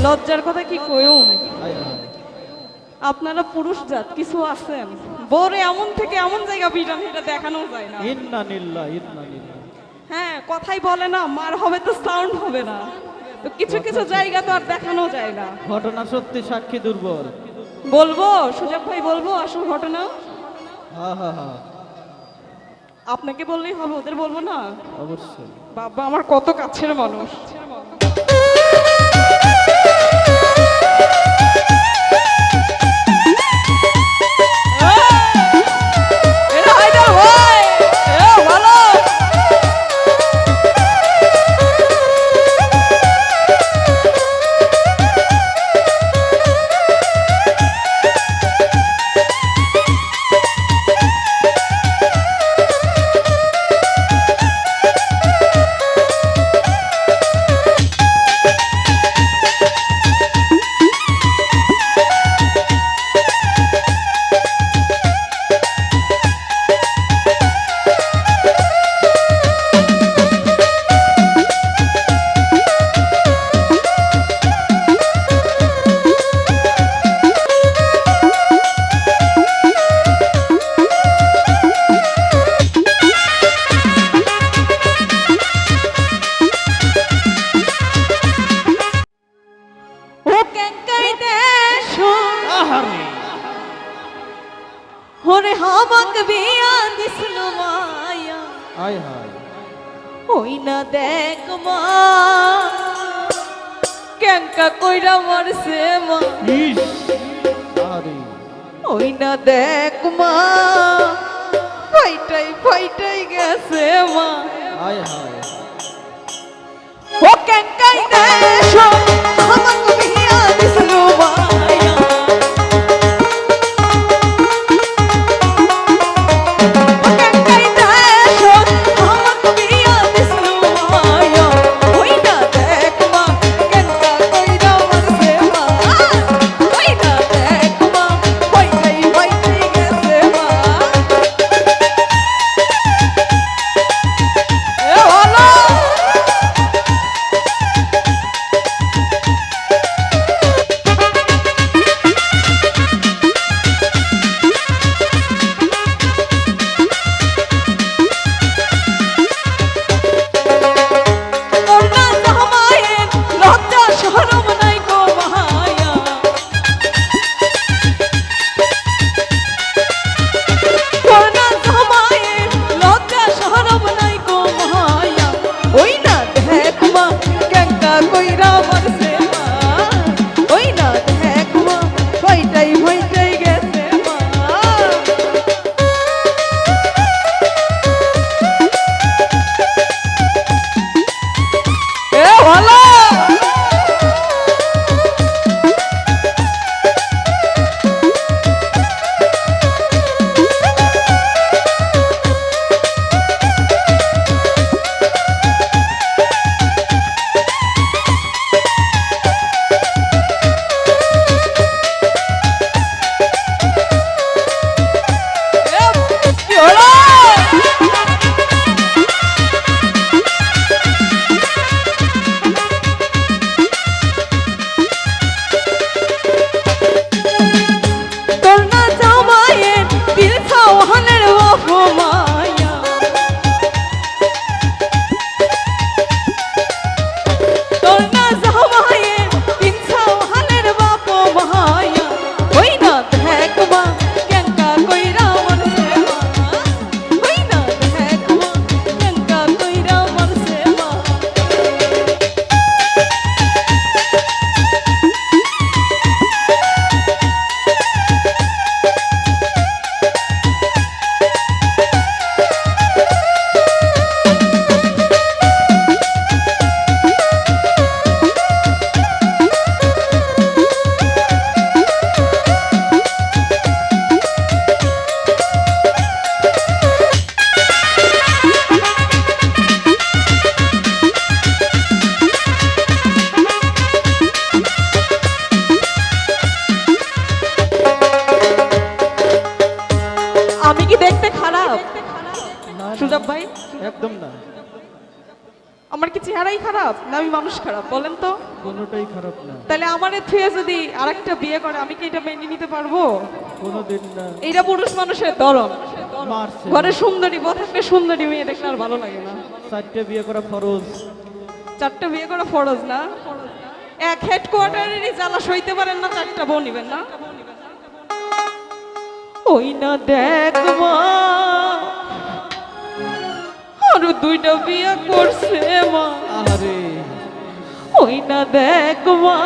লজ্জার কথা কি কইম। আপনারা পুরুষ জাত কিছু আছেন, বরে এমন থেকে এমন জায়গা বিরান এটা দেখানো যায় না। ইন্না লিল্লাহ ইন্না লিল্লাহ। হ্যাঁ, কথাই বলে না, মার হবে তো সাউন্ড হবে না, তো কিছু কিছু জায়গা তো আর দেখানো যায় না। ঘটনা সত্যি সাক্ষী দুর্বল। বলবো সুজব ভাই, বলবো আসল ঘটনা। হা হা হা, আপনাকে বললেই হবে, ওদের বলবো না? অবশ্যই। বাবা আমার কত কাছের মানুষ। ওরে হামাক বিয়া দিছিল মায়া, আয় হায়, ওই না দেখ মা ক্যাঙ্কা কইরা মরছে মা, ইস আরে ওই না দেখ মা ফাইটাই ফাইটাই গেছে মা। আয় হায়, ও ক্যাঙ্কাই দেশ হামাক বিয়া দিছিল মায়া, সুজব ভাই একদম না, আমার কি চেহারাই খারাপ না আমি মানুষ খারাপ বলেন তো? কোনোটাই খারাপ না, তাহলে আমারে থুয়ে যদি আরেকটা বিয়ে করে আমি কি এটা মেনে নিতে পারবো? কোনোদিন না। এইটা পুরুষ মানুষের ধরন। মারছে ঘরে সুন্দরী বউ থাকলে সুন্দরী মেয়ে দেখলে আর ভালো লাগে না। 4টে বিয়ে করা ফরজ। 4টা বিয়ে করা ফরজ না? এক হেডকোয়ার্টারেরই জ্বালা সইতে পারেন না, 4টা বউ নিবেন না? ওই না দেখ মা আরো 2টা বিয়ে করছে মা, আহারে ওই না দেখ মা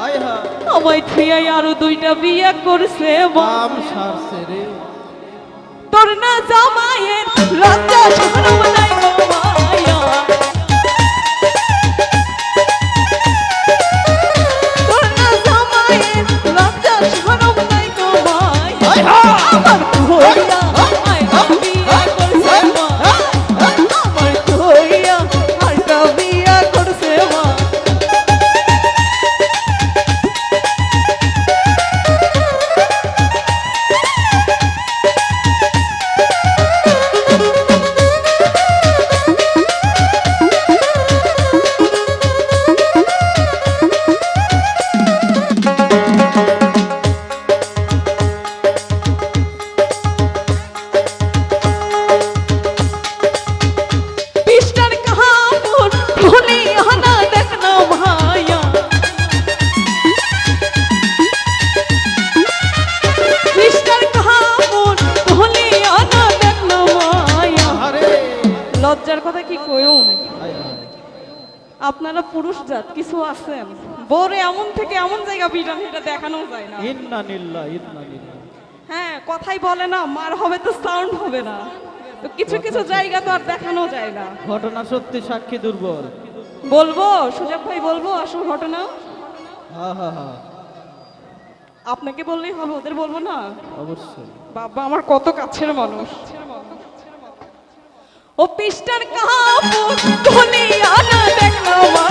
আয় হায়, আমায় থুয়াই আরো 2টা বিয়ে করছে মা। বাম সারছে রে। তোর না জামাইয়ের লজ্জা শরম নাই গো মায়া, তোর না জামাইয়ের লজ্জা শরম নাই গো মায়া। আমার ধইয়া আইনা বিয়া করছে মা, আমার ধইয়া আইনা বিয়া করছে মা। পিস্টার কাহাপুর ভুলি হানা দেখ না ভাইয়া, পিস্টার কাহাপুর ভুলি হানা দেখ না ভাইয়া। আহারে লজ্জার কথা কি কইম, আয় হায়, আপনারা পুরুষ জাত কিছু আছেন বরে এমন থেকে এমন জায়গা বিটান এটা দেখানো যায় না। ইন্না নিল্লাহ ইন্না নিল্লাহ। হ্যাঁ কথাই বলে না মার হবে তো সাউন্ড হবে না, তো কিছু কিছু জায়গা তো আর দেখানো যায় না। ঘটনা সত্যি সাক্ষী দুর্বল। বলবো সুজাব ভাই, বলবো আসল ঘটনা? হা হা হা, আপনাকে বললেই হবে, ওদের বলবো না? অবশ্যই। বাবা আমার কত কাছের মানুষ। ও পিস্টার কাহাপুর ধুলিয়া না দেখলো মা,